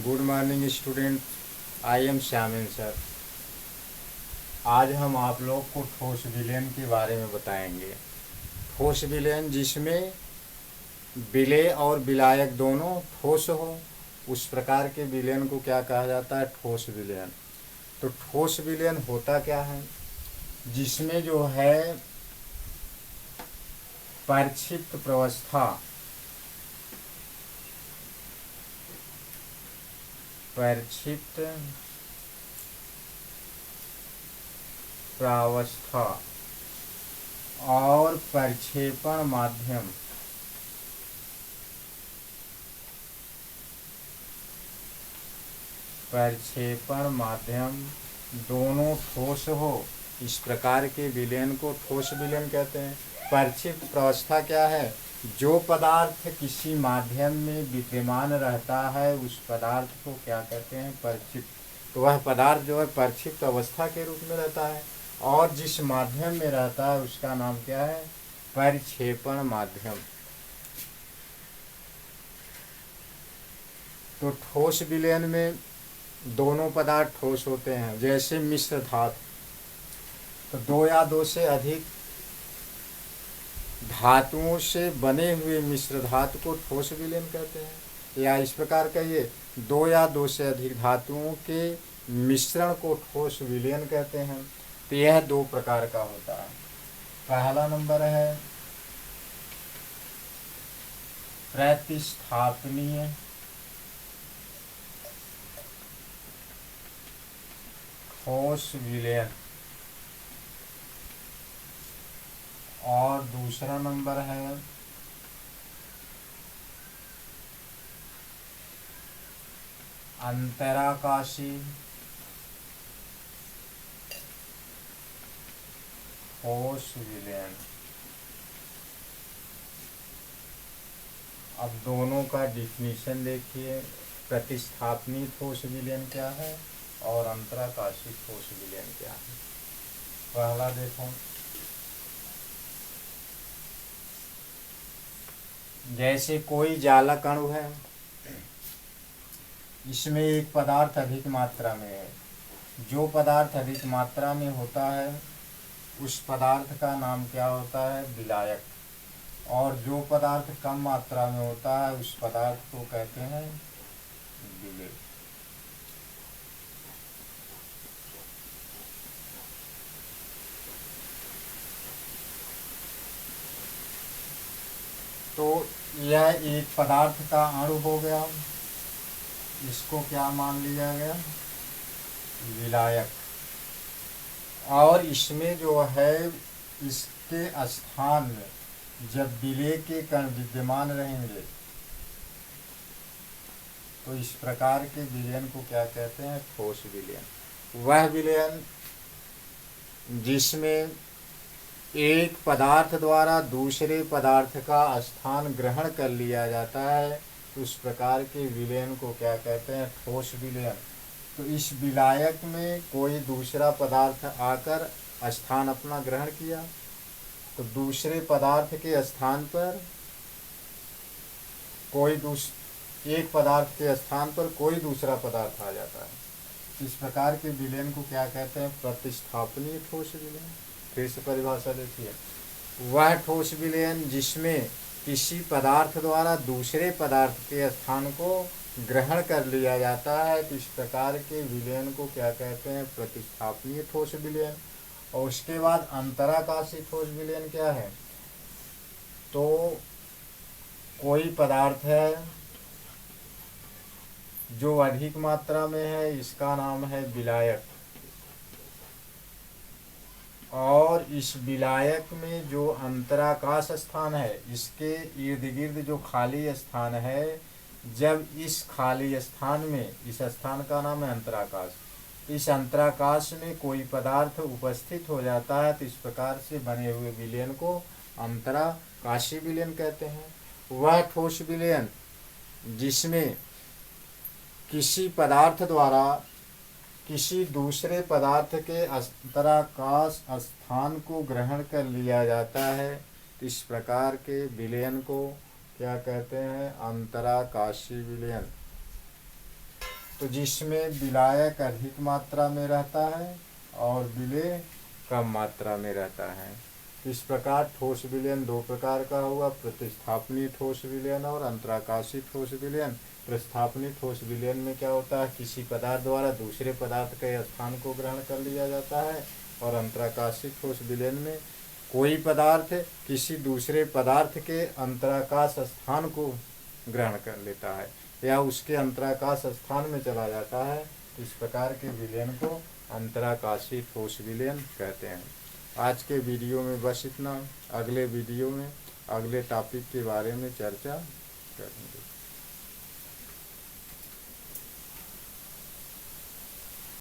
Good morning student. I am Shyamin sir. आज हम आप लोग को ठोस विलयन के बारे में बताएंगे। ठोस विलयन जिसमें विलेय और विलायक दोनों ठोस हो, उस प्रकार के विलयन को क्या कहा जाता है? ठोस विलयन। तो ठोस विलयन होता क्या है? जिसमें जो है परिक्षिप्त प्रावस्था और प्रक्षेपण माध्यम दोनों ठोस हो, इस प्रकार के विलयन को ठोस विलयन कहते हैं। परिक्षिप्त प्रावस्था क्या है? जो पदार्थ किसी माध्यम में विद्यमान रहता है उस पदार्थ को क्या कहते हैं? परिक्षिप्त। तो वह पदार्थ जो है परिक्षिप्त अवस्था के रूप में रहता है, और जिस माध्यम में रहता है उसका नाम क्या है? परिक्षेपण माध्यम। तो ठोस विलयन में दोनों पदार्थ ठोस होते हैं। जैसे मिश्र धातु, तो दो या दो से अधिक धातुओं से बने हुए मिश्र धातु को ठोस विलयन कहते हैं। या इस प्रकार कहिए, दो या दो से अधिक धातुओं के मिश्रण को ठोस विलयन कहते हैं। तो यह दो प्रकार का होता है। पहला नंबर है प्रतिस्थापनीय ठोस विलयन, और दूसरा नंबर है अंतराकाशी ठोस विलयन। अब दोनों का डिफिनीशन देखिए। प्रतिस्थापनीय ठोस विलयन क्या है और अंतराकाशी ठोस विलयन क्या है? पहला देखो, जैसे कोई जालक अणु है, इसमें एक पदार्थ अधिक मात्रा में है। जो पदार्थ अधिक मात्रा में होता है उस पदार्थ का नाम क्या होता है? विलायक। और जो पदार्थ कम मात्रा में होता है उस पदार्थ को कहते हैं विलेय। तो यह एक पदार्थ का अणु हो गया, इसको क्या मान लिया गया? विलायक। और इसमें जो है इसके स्थान में जब विलेय के कण विद्यमान रहेंगे तो इस प्रकार के विलयन को क्या कहते हैं? ठोस विलयन। वह विलयन जिसमें एक पदार्थ द्वारा दूसरे पदार्थ का स्थान ग्रहण कर लिया जाता है, उस प्रकार के विलयन को क्या कहते हैं? ठोस विलयन। तो इस विलायक में कोई दूसरा पदार्थ आकर स्थान अपना ग्रहण किया, तो दूसरे पदार्थ के स्थान पर एक पदार्थ के स्थान पर कोई दूसरा पदार्थ आ जाता है। इस प्रकार के विलयन को क्या कहते हैं? प्रतिस्थापनीय ठोस विलयन। फिर से परिभाषा देखिए। वह ठोस विलयन जिसमें किसी पदार्थ द्वारा दूसरे पदार्थ के स्थान को ग्रहण कर लिया जाता है, तो इस प्रकार के विलयन को क्या कहते हैं? प्रतिस्थापनीय ठोस विलयन। और उसके बाद अंतराकाशी ठोस विलयन क्या है? तो कोई पदार्थ है जो अधिक मात्रा में है, इसका नाम है विलायक। और इस विलायक में जो अंतराकाश स्थान है, इसके इर्द गिर्द जो खाली स्थान है, जब इस खाली स्थान में, इस स्थान का नाम है अंतराकाश, इस अंतराकाश में कोई पदार्थ उपस्थित हो जाता है, तो इस प्रकार से बने हुए विलयन को अंतराकाशी विलयन कहते हैं। वह ठोस विलयन जिसमें किसी पदार्थ द्वारा किसी दूसरे पदार्थ के अंतराकाश स्थान को ग्रहण कर लिया जाता है, तो इस प्रकार के विलयन को क्या कहते हैं? अंतराकाशी विलयन। तो जिसमें विलायक अधिक मात्रा में रहता है और विलेय कम मात्रा में रहता है। इस प्रकार ठोस विलयन दो प्रकार का हुआ, प्रतिस्थापनीय ठोस विलयन और अंतराकाशी ठोस विलयन। प्रतिस्थापनीय ठोस विलयन में क्या होता है, किसी पदार्थ द्वारा दूसरे पदार्थ के स्थान को ग्रहण कर लिया जाता है, और अंतराकाशी ठोस विलयन में कोई पदार्थ किसी दूसरे पदार्थ के अंतराकाश स्थान को ग्रहण कर लेता है या उसके अंतराकाश स्थान में चला जाता है। इस प्रकार के विलयन को अंतराकाशी ठोस विलयन कहते हैं। आज के वीडियो में बस इतना। अगले वीडियो में अगले टॉपिक के बारे में चर्चा करेंगे।